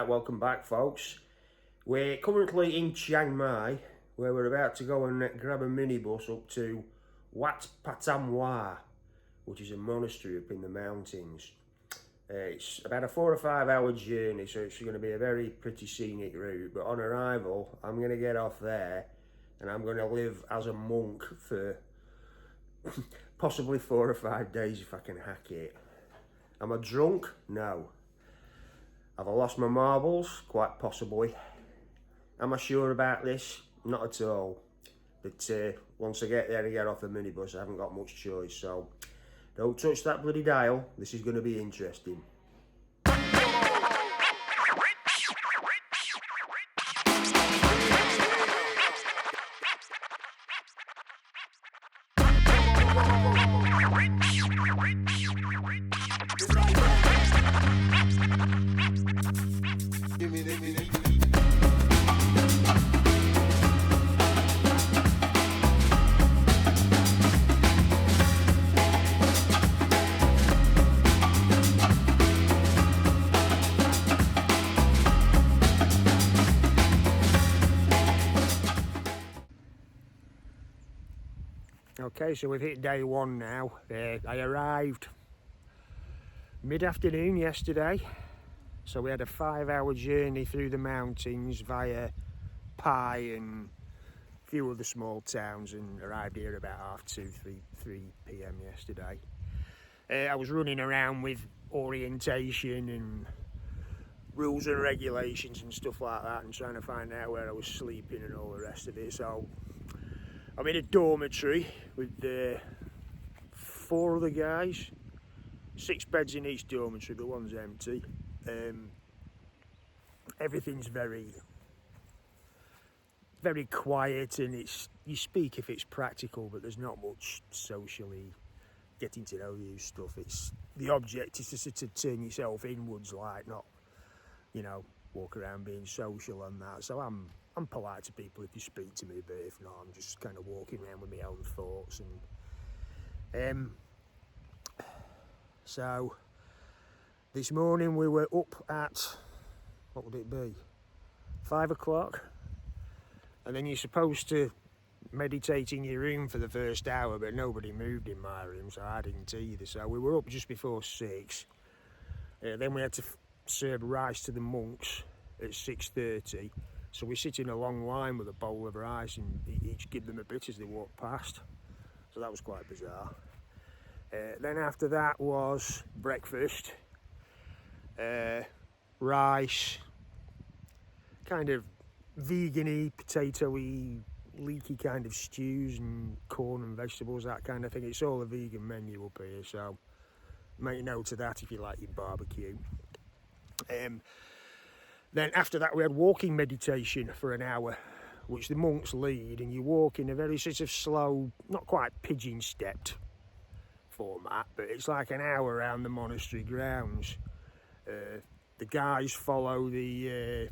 Right, welcome back folks. We're currently in Chiang Mai, where we're about to go and grab a minibus up to Wat Pa Tam Wua, which is a monastery up in the mountains. It's about a 4 or 5 hour journey, so it's going to be a very pretty scenic route. But on arrival, I'm going to get off there and I'm going to live as a monk for possibly 4 or 5 days if I can hack it. Am I drunk? No. Have I lost my marbles? Quite possibly. Am I sure about this? Not at all. But once I get there and get off the minibus, I haven't got much choice, so don't touch that bloody dial. This is going to be interesting. Okay, so we've hit day one now. I arrived mid-afternoon yesterday, so we had a 5-hour journey through the mountains via Pai and a few other small towns, and arrived here about 3 p.m. yesterday. I was running around with orientation and rules and regulations and stuff like that, and trying to find out where I was sleeping and all the rest of it. So I'm in a dormitory with 4 other guys, 6 beds in each dormitory, but one's empty. Everything's very quiet, and you speak if it's practical, but there's not much socially getting to know you stuff. The object is to sort of turn yourself inwards, like, not, walk around being social and that. So I'm polite to people if you speak to me, but if not, I'm just kind of walking around with my own thoughts. And so this morning we were up at, what would it be, 5 o'clock, and then you're supposed to meditate in your room for the first hour, but nobody moved in my room, so I didn't either. So we were up just before 6. Then we had to serve rice to the monks at 6:30. So we sit in a long line with a bowl of rice and each give them a bit as they walk past. So that was quite bizarre. Then after that was breakfast. Rice, kind of vegan-y, potato-y, leaky kind of stews and corn and vegetables, that kind of thing. It's all a vegan menu up here, so make note of that if you like your barbecue. Then after that we had walking meditation for an hour, which the monks lead, and you walk in a very sort of slow, not quite pigeon-stepped format, but it's like an hour around the monastery grounds. The guys follow the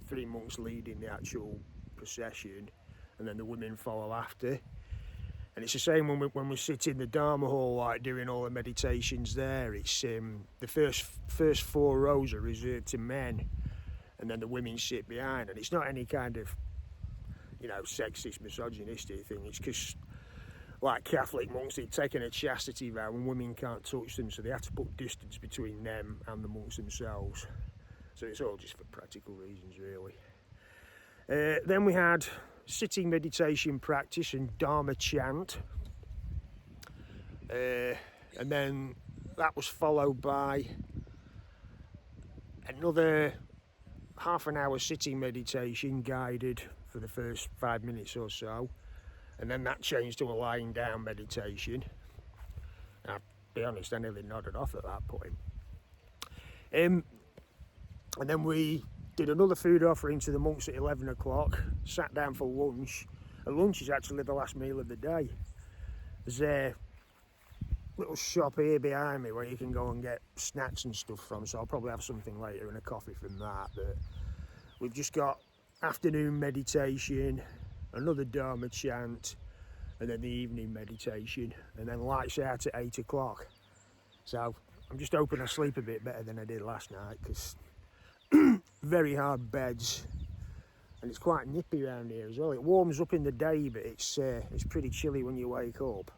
3 monks leading the actual procession, and then the women follow after. And it's the same when we sit in the Dharma hall, like doing all the meditations there. It's the first 4 rows are reserved to men, and then the women sit behind. And it's not any kind of, sexist, misogynistic thing. It's because, like Catholic monks, they've taken a chastity vow, and women can't touch them, so they have to put distance between them and the monks themselves. So it's all just for practical reasons, really. Then we had sitting meditation practice and Dharma chant, and then that was followed by another half an hour sitting meditation guided for the first 5 minutes or so, and then that changed to a lying down meditation. And I'll be honest, I nearly nodded off at that point. And then we did another food offering to the monks at 11 o'clock, sat down for lunch, and lunch is actually the last meal of the day. There's a little shop here behind me where you can go and get snacks and stuff from, so I'll probably have something later and a coffee from that. But we've just got afternoon meditation, another Dharma chant, and then the evening meditation, and then lights out at 8 o'clock. So I'm just hoping I sleep a bit better than I did last night, because very hard beds, and it's quite nippy around here as well. It warms up in the day, but it's pretty chilly when you wake up.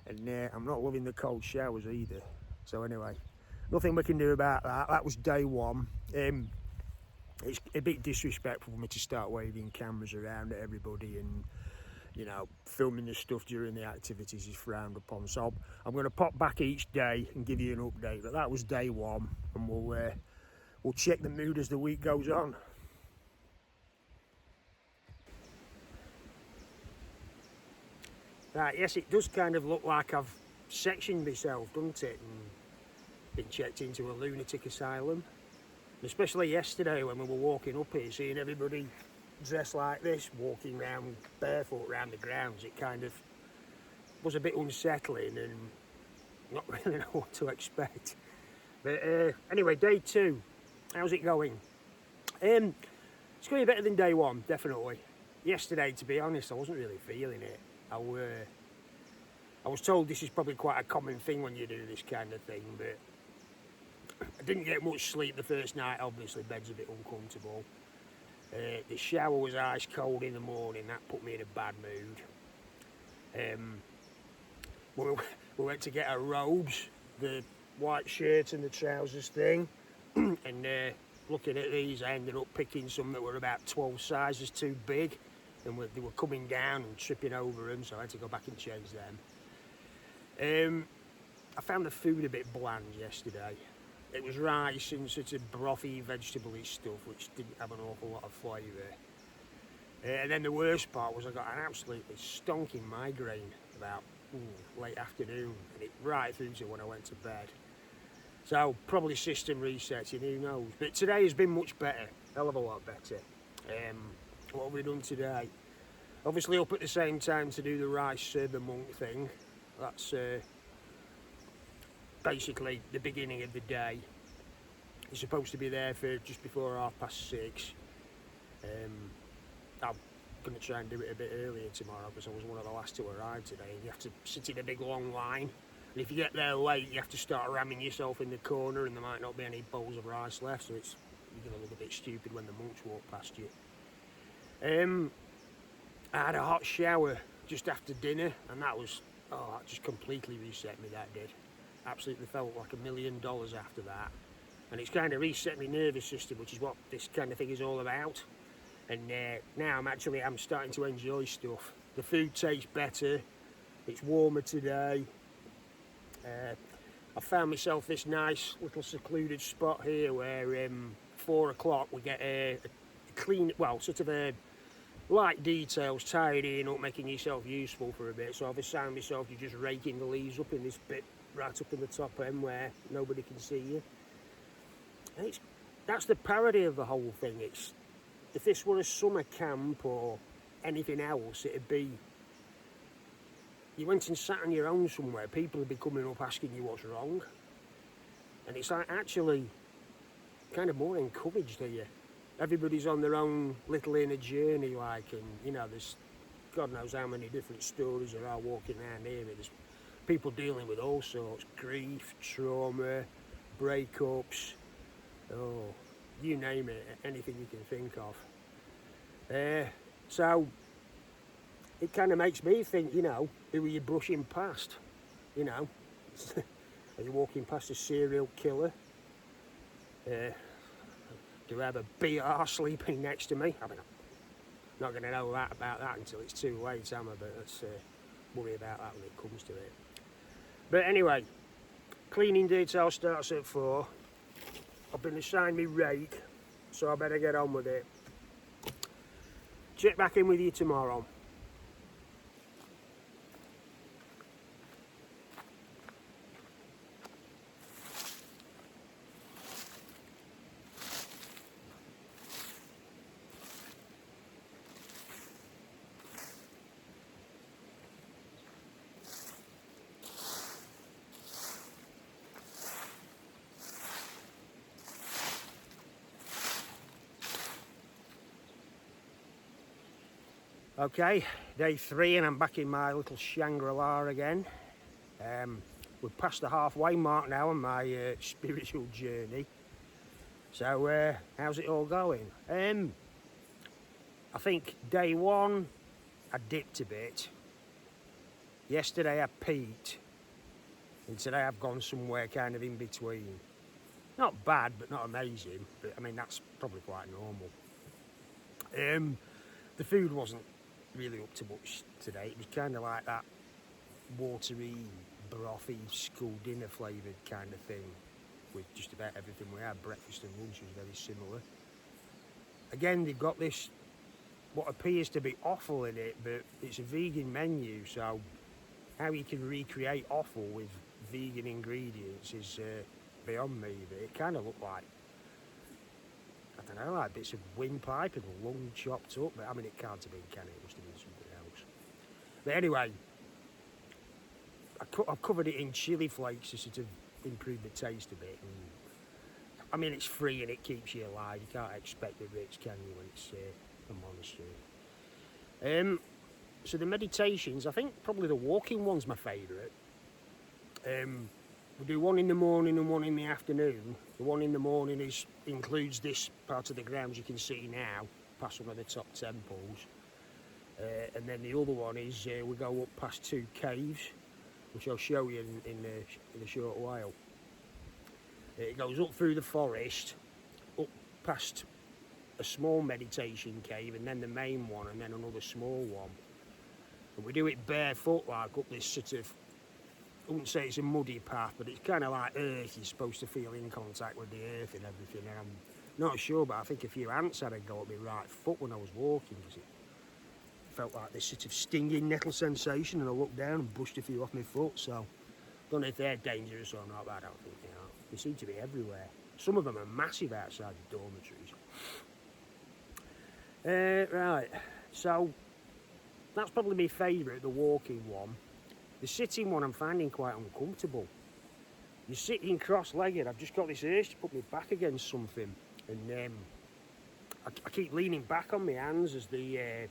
And I'm not loving the cold showers either. So anyway, nothing we can do about that. That was day one. It's a bit disrespectful for me to start waving cameras around at everybody, and you know, filming the stuff during the activities is frowned upon. So I'm going to pop back each day and give you an update. But that was day one, and we'll check the mood as the week goes on. Right, yes, it does kind of look like I've sectioned myself, doesn't it, and been checked into a lunatic asylum. Especially yesterday when we were walking up here, seeing everybody dressed like this, walking around barefoot around the grounds, it kind of was a bit unsettling and not really know what to expect. But anyway, day two, how's it going? It's going to be better than day one, definitely. Yesterday, to be honest, I wasn't really feeling it. I was told this is probably quite a common thing when you do this kind of thing, but I didn't get much sleep the first night. Obviously, bed's a bit uncomfortable. The shower was ice cold in the morning. That put me in a bad mood. We went to get our robes, the white shirt and the trousers thing, and looking at these, I ended up picking some that were about 12 sizes too big, and they were coming down and tripping over them, so I had to go back and change them. I found the food a bit bland yesterday. It was rice and sort of brothy, vegetable-y stuff, which didn't have an awful lot of flavour. And then the worst part was I got an absolutely stonking migraine about late afternoon, and it right through to when I went to bed. So probably system resetting, who knows. But today has been much better, hell of a lot better. What have we done today? Obviously up at the same time to do the rice serve monk thing. That's basically the beginning of the day. You're supposed to be there for just before 6:30. I'm going to try and do it a bit earlier tomorrow because I was one of the last to arrive today. You have to sit in a big long line, and if you get there late you have to start ramming yourself in the corner, and there might not be any bowls of rice left, so you're going to look a bit stupid when the monks walk past you. I had a hot shower just after dinner, and that just completely reset me, that did. Absolutely felt like $1 million after that. And it's kind of reset my nervous system, which is what this kind of thing is all about. And now I'm starting to enjoy stuff. The food tastes better, it's warmer today. I found myself this nice little secluded spot here where 4 o'clock we get a clean, well, sort of a light details, tidying up, making yourself useful for a bit. So I've assigned myself to just raking the leaves up in this bit right up in the top end where nobody can see you. And that's the parody of the whole thing. If this were a summer camp or anything else, it'd be you went and sat on your own somewhere, people would be coming up asking you what's wrong. And it's like actually kind of more encouraged here. Everybody's on their own little inner journey, like, and you know, there's God knows how many different stories there are walking around here. There's people dealing with all sorts, grief, trauma, breakups, you name it, anything you can think of. So it kind of makes me think, you know, who are you brushing past? You know, are you walking past a serial killer? Do I have a BR sleeping next to me? I mean, I'm not going to know about that until it's too late, am I? But let's worry about that when it comes to it. But anyway, cleaning detail starts at 4. I've been assigned my rake, so I better get on with it. Check back in with you tomorrow. Okay, day 3 and I'm back in my little Shangri-La again. We're past the halfway mark now on my spiritual journey. So how's it all going? I think day one I dipped a bit. Yesterday I peaked, and today I've gone somewhere kind of in between. Not bad, but not amazing. But I mean, that's probably quite normal. The food wasn't really up to much today. It was kind of like that watery, brothy, school dinner flavoured kind of thing, with just about everything we had. Breakfast and lunch was very similar. Again, they've got this, what appears to be offal in it, but it's a vegan menu, so how you can recreate offal with vegan ingredients is beyond me. But it kind of looked like, I don't know, like bits of windpipe and lung chopped up. But I mean, it can't have been, can it? It must have been something else. But anyway, I've covered it in chili flakes to sort of improve the taste a bit. And, I mean, it's free and it keeps you alive. You can't expect the rich, can you, when it's a monastery. So the meditations, I think probably the walking one's my favourite. We do one in the morning and one in the afternoon. The one in the morning includes this part of the grounds you can see now, past one of the top temples. And then the other one is we go up past 2 caves, which I'll show you in a short while. It goes up through the forest, up past a small meditation cave, and then the main one, and then another small one. And we do it barefoot, like up this sort of, I wouldn't say it's a muddy path, but it's kind of like earth. You're supposed to feel in contact with the earth and everything. And I'm not sure, but I think a few ants had a go at my right foot when I was walking, because it felt like this sort of stinging nettle sensation, and I looked down and brushed a few off my foot. So I don't know if they're dangerous or not, but I don't think they are. They seem to be everywhere. Some of them are massive outside the dormitories. Right, so that's probably my favourite, the walking one. The sitting one I'm finding quite uncomfortable. You're sitting cross-legged. I've just got this urge to put my back against something, and I keep leaning back on my hands as the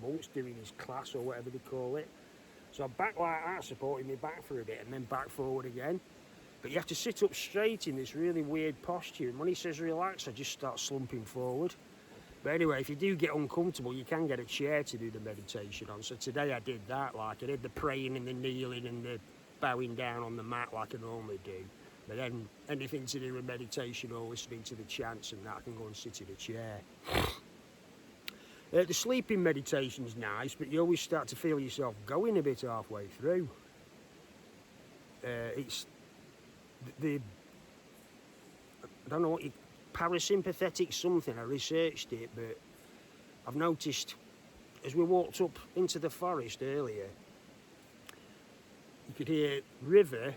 monk's doing his class or whatever they call it. So I'm back like that, supporting my back for a bit, and then back forward again. But you have to sit up straight in this really weird posture, and when he says relax, I just start slumping forward. But anyway, if you do get uncomfortable, you can get a chair to do the meditation on. So today I did that, like I did the praying and the kneeling and the bowing down on the mat like I normally do. But then anything to do with meditation or listening to the chants and that, I can go and sit in a chair. The sleeping meditation's nice, but you always start to feel yourself going a bit halfway through. It's I don't know what parasympathetic something, I researched it, but I've noticed as we walked up into the forest earlier, you could hear river,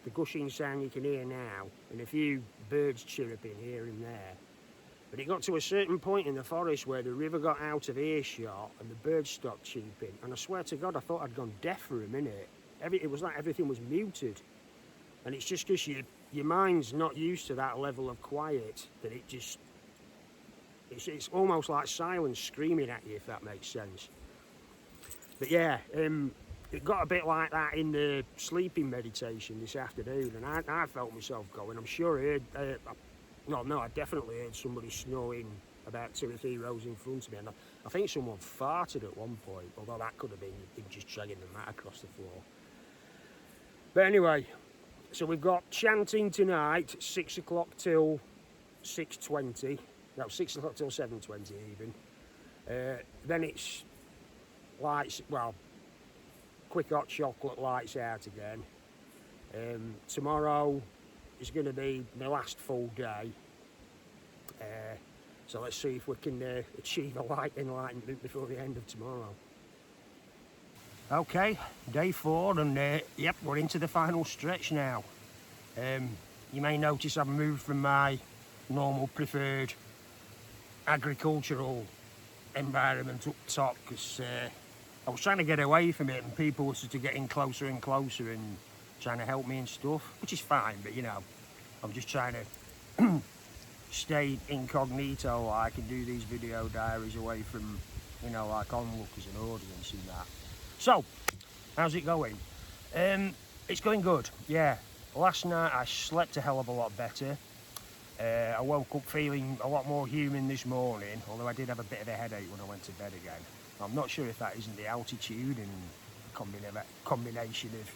the gushing sound you can hear now, and a few birds chirruping here and there. But it got to a certain point in the forest where the river got out of earshot and the birds stopped chirping, and I swear to God I thought I'd gone deaf for a minute. It was like everything was muted. And it's just because your mind's not used to that level of quiet that it's almost like silence screaming at you, if that makes sense. But yeah, it got a bit like that in the sleeping meditation this afternoon, and I felt myself going. I'm sure I heard, I definitely heard somebody snoring about 2 or 3 rows in front of me, and I think someone farted at one point, although that could have been him just dragging the mat across the floor. But anyway, so we've got chanting tonight, 6 o'clock till 6:20. No, 6 o'clock till 7:20 even. Then it's lights, well, quick hot chocolate, lights out again. Tomorrow is going to be the last full day. So let's see if we can achieve a light enlightenment before the end of tomorrow. Okay, day 4, and yep, we're into the final stretch now. You may notice I've moved from my normal preferred agricultural environment up top, because I was trying to get away from it, and people were sort of getting closer and closer and trying to help me and stuff, which is fine, but you know, I'm just trying to stay incognito, like, and do these video diaries away from, you know, like onlookers and audience and that. So, how's it going? It's going good, yeah. Last night I slept a hell of a lot better. I woke up feeling a lot more human this morning, although I did have a bit of a headache when I went to bed again. I'm not sure if that isn't the altitude and combination of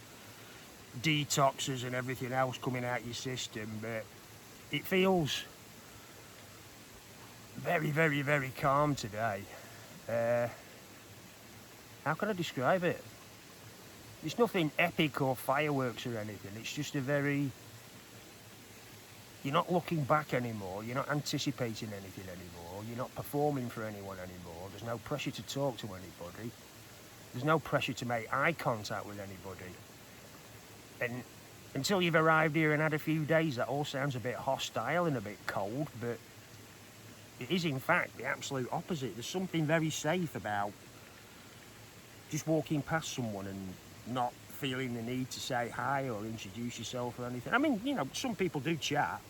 detoxes and everything else coming out your system, but it feels very, very, very calm today. How can I describe it? It's nothing epic or fireworks or anything. It's just a very... You're not looking back anymore. You're not anticipating anything anymore. You're not performing for anyone anymore. There's no pressure to talk to anybody. There's no pressure to make eye contact with anybody. And until you've arrived here and had a few days, that all sounds a bit hostile and a bit cold, but it is in fact the absolute opposite. There's something very safe about just walking past someone and not feeling the need to say hi or introduce yourself or anything. I mean, you know, some people do chat.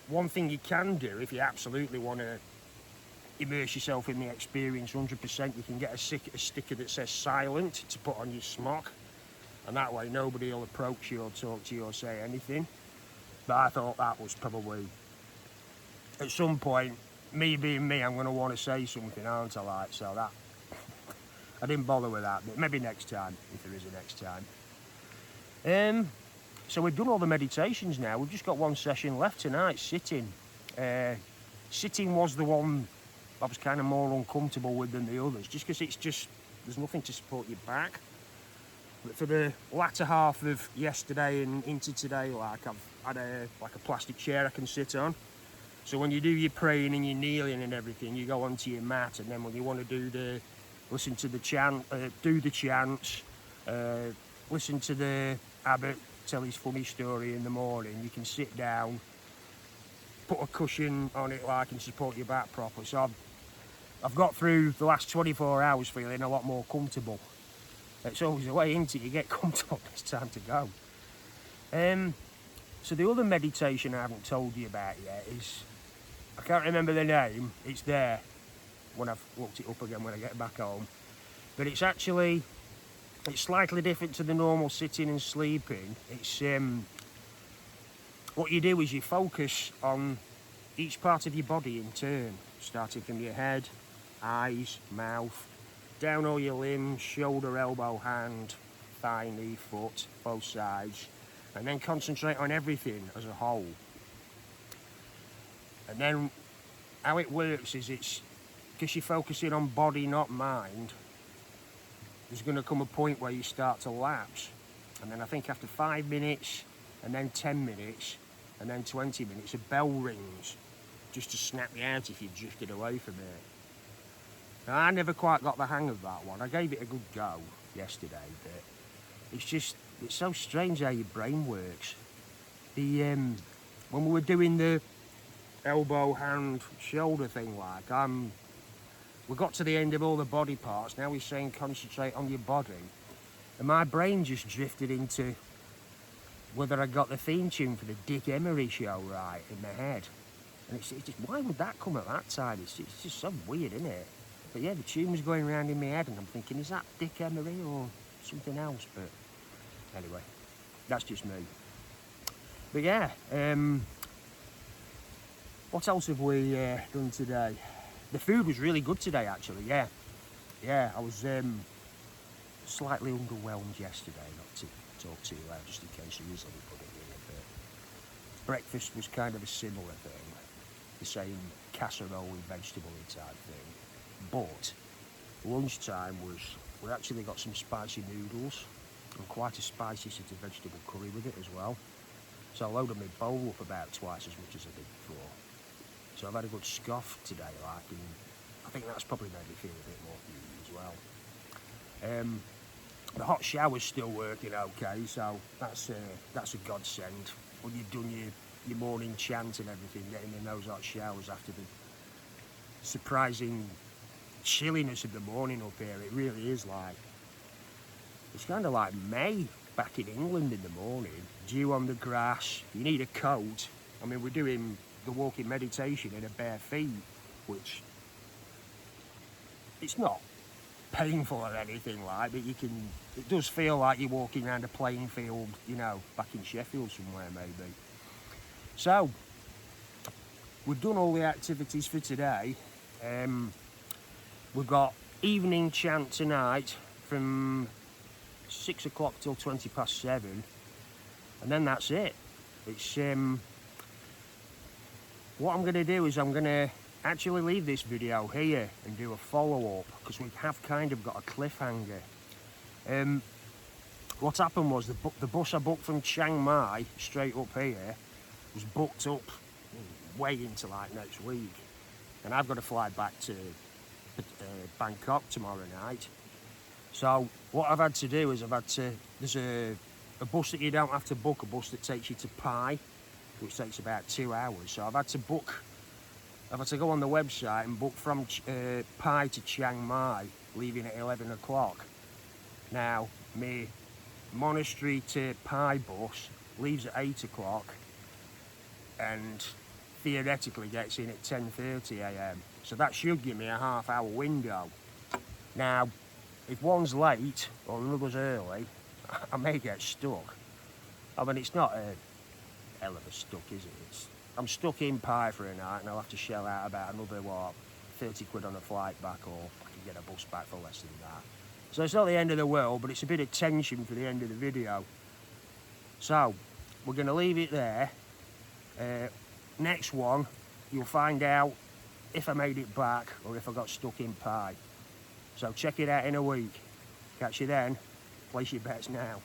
One thing you can do, if you absolutely want to immerse yourself in the experience 100%, you can get a sticker that says silent to put on your smock, and that way nobody will approach you or talk to you or say anything. But I thought that was probably, at some point, me being me, I'm going to want to say something, aren't I? Like, so that I didn't bother with that, but maybe next time, if there is a next time. So we've done all the meditations now. We've just got one session left tonight, sitting. Sitting was the one I was kind of more uncomfortable with than the others, just because there's nothing to support your back. But for the latter half of yesterday and into today, like, I've had a plastic chair I can sit on. So when you do your praying and your kneeling and everything, you go onto your mat, and then when you want to listen to the chant, do the chants, listen to the abbot tell his funny story in the morning, you can sit down, put a cushion on it like and support your back properly. So I've got through the last 24 hours feeling a lot more comfortable. It's always a way into it, you get comfortable, it's time to go. So the other meditation I haven't told you about yet is, I can't remember the name, it's there when I've looked it up again when I get back home, but it's slightly different to the normal sitting and sleeping. It's what you do is you focus on each part of your body in turn, starting from your head, eyes, mouth, down all your limbs, shoulder, elbow, hand, thigh, knee, foot, both sides, and then concentrate on everything as a whole. And then how it works is, it's because you're focusing on body, not mind, there's going to come a point where you start to lapse. And then I think after 5 minutes, and then 10 minutes, and then 20 minutes, a bell rings just to snap you out if you've drifted away from it. Now, I never quite got the hang of that one. I gave it a good go yesterday, but it's so strange how your brain works. When we were doing the elbow, hand, shoulder thing, like, we got to the end of all the body parts. Now he's saying concentrate on your body. And my brain just drifted into whether I got the theme tune for the Dick Emery show right in my head. And it's just, why would that come at that time? It's just so weird, isn't it? But yeah, the tune was going around in my head and I'm thinking, is that Dick Emery or something else? But anyway, that's just me. But yeah, what else have we done today? The food was really good today, actually, yeah. Yeah, I was slightly underwhelmed yesterday, not to talk too loud, just in case there is anybody here, but breakfast was kind of a similar thing, the same casserole with vegetable type thing. But lunchtime we actually got some spicy noodles and quite a spicy sort of vegetable curry with it as well. So I loaded my bowl up about twice as much as I did before. So I've had a good scoff today, like, and I think that's probably made me feel a bit more human as well. The hot shower's still working okay, so that's a godsend. When you've done your morning chant and everything, getting in those hot showers after the surprising chilliness of the morning up here, it really is like, it's kind of like May back in England in the morning, dew on the grass, you need a coat. I mean, we're doing the walking meditation in a bare feet, which it's not painful or anything like, but it does feel like you're walking around a playing field, you know, back in Sheffield somewhere maybe. So we've done all the activities for today. We've got evening chant tonight from 6 o'clock till 7:20, and then that's it. It's what I'm going to do is I'm going to actually leave this video here and do a follow-up, because we have kind of got a cliffhanger. What happened was the bus I booked from Chiang Mai straight up here was booked up way into like next week, and I've got to fly back to Bangkok tomorrow night. So what I've had to do is there's a bus that you don't have to book, a bus that takes you to Pai, which takes about 2 hours. So I've had to go on the website and book from Pai to Chiang Mai, leaving at 11 o'clock. Now, my Monastery to Pai bus leaves at 8 o'clock and theoretically gets in at 10:30 a.m. So that should give me a half-hour window. Now, if one's late or another's early, I may get stuck. I mean, it's not a hell of a stuck, is it? I'm stuck in Pai for a night and I'll have to shell out about another, 30 quid on a flight back, or I can get a bus back for less than that. So it's not the end of the world, but it's a bit of tension for the end of the video. So, we're going to leave it there. Next one, you'll find out if I made it back or if I got stuck in Pai. So check it out in a week. Catch you then. Place your bets now.